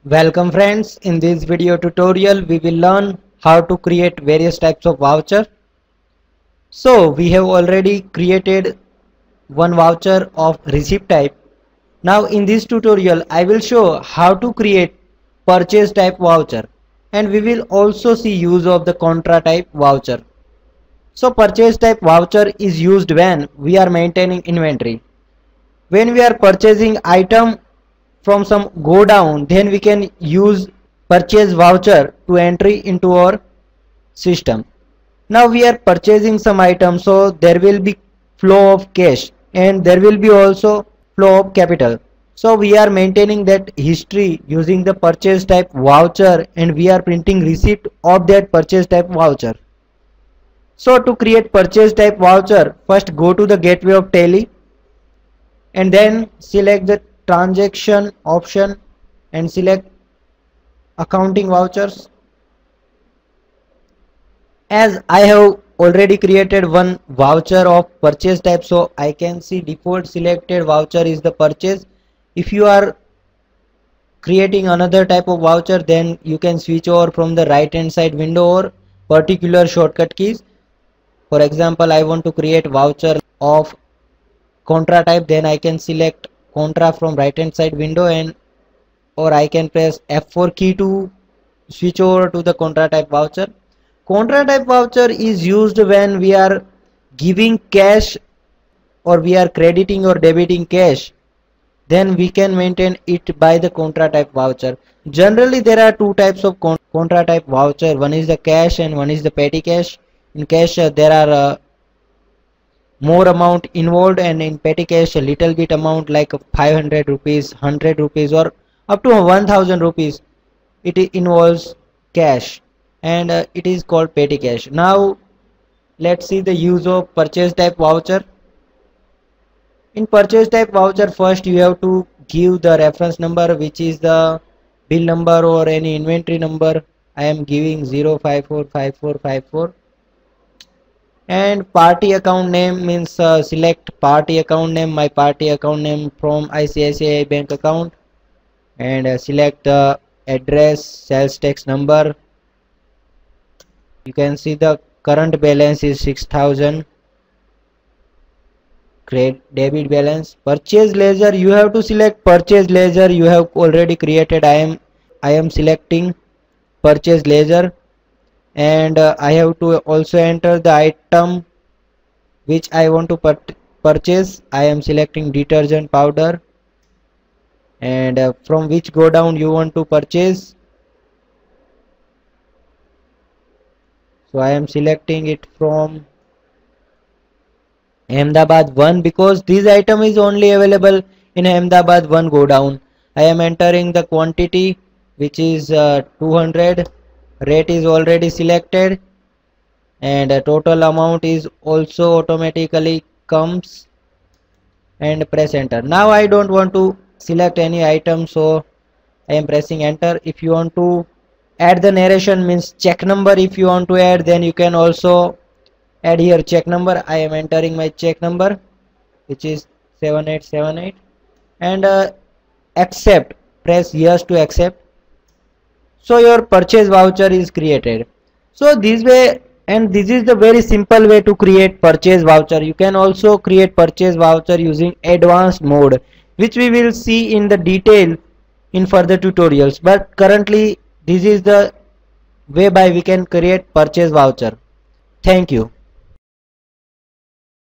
Welcome friends, in this video tutorial we will learn how to create various types of voucher. So we have already created one voucher of receipt type. Now in this tutorial I will show how to create purchase type voucher, and we will also see use of the contra type voucher. So purchase type voucher is used when we are maintaining inventory. When we are purchasing item from some go down, then we can use purchase voucher to entry into our system. Now we are purchasing some items, so there will be flow of cash and there will be also flow of capital. So we are maintaining that history using the purchase type voucher, and we are printing receipt of that purchase type voucher. So to create purchase type voucher, first go to the gateway of Tally and then select the transaction option and select accounting vouchers. As I have already created one voucher of purchase type, so I can see default selected voucher is the purchase. If you are creating another type of voucher, then you can switch over from the right hand side window or particular shortcut keys. For example, I want to create voucher of contra type, then I can select contra from right hand side window, and or I can press F4 key to switch over to the contra type voucher. Contra type voucher is used when we are giving cash or we are crediting or debiting cash, then we can maintain it by the contra type voucher. Generally there are two types of contra type voucher, one is the cash and one is the petty cash. In cash there are more amount involved, and in petty cash a little bit amount like 500 rupees, 100 rupees or up to 1000 rupees. It involves cash and it is called petty cash. Now let's see the use of purchase type voucher. In purchase type voucher, first you have to give the reference number, which is the bill number or any inventory number. I am giving 0545454. And party account name means select party account name. My party account name from ICICI bank account, and select the address, sales tax number. You can see the current balance is 6000. Create debit balance. Purchase ledger, you have to select purchase ledger you have already created. I am selecting purchase ledger, and I have to also enter the item which I want to purchase. I am selecting detergent powder, and from which go down you want to purchase. So I am selecting it from Ahmedabad 1 because this item is only available in Ahmedabad 1 go down. I am entering the quantity, which is 200. Rate is already selected, and total amount is also automatically comes, and press enter. Now I don't want to select any item, so I am pressing enter. If you want to add the narration, means check number, if you want to add, then you can also add here check number. I am entering my check number, which is 7878, and accept. Press yes to accept. So your purchase voucher is created. So this way, and this is the very simple way to create purchase voucher. You can also create purchase voucher using advanced mode, which we will see in the detail in further tutorials, but currently this is the way by we can create purchase voucher. Thank you.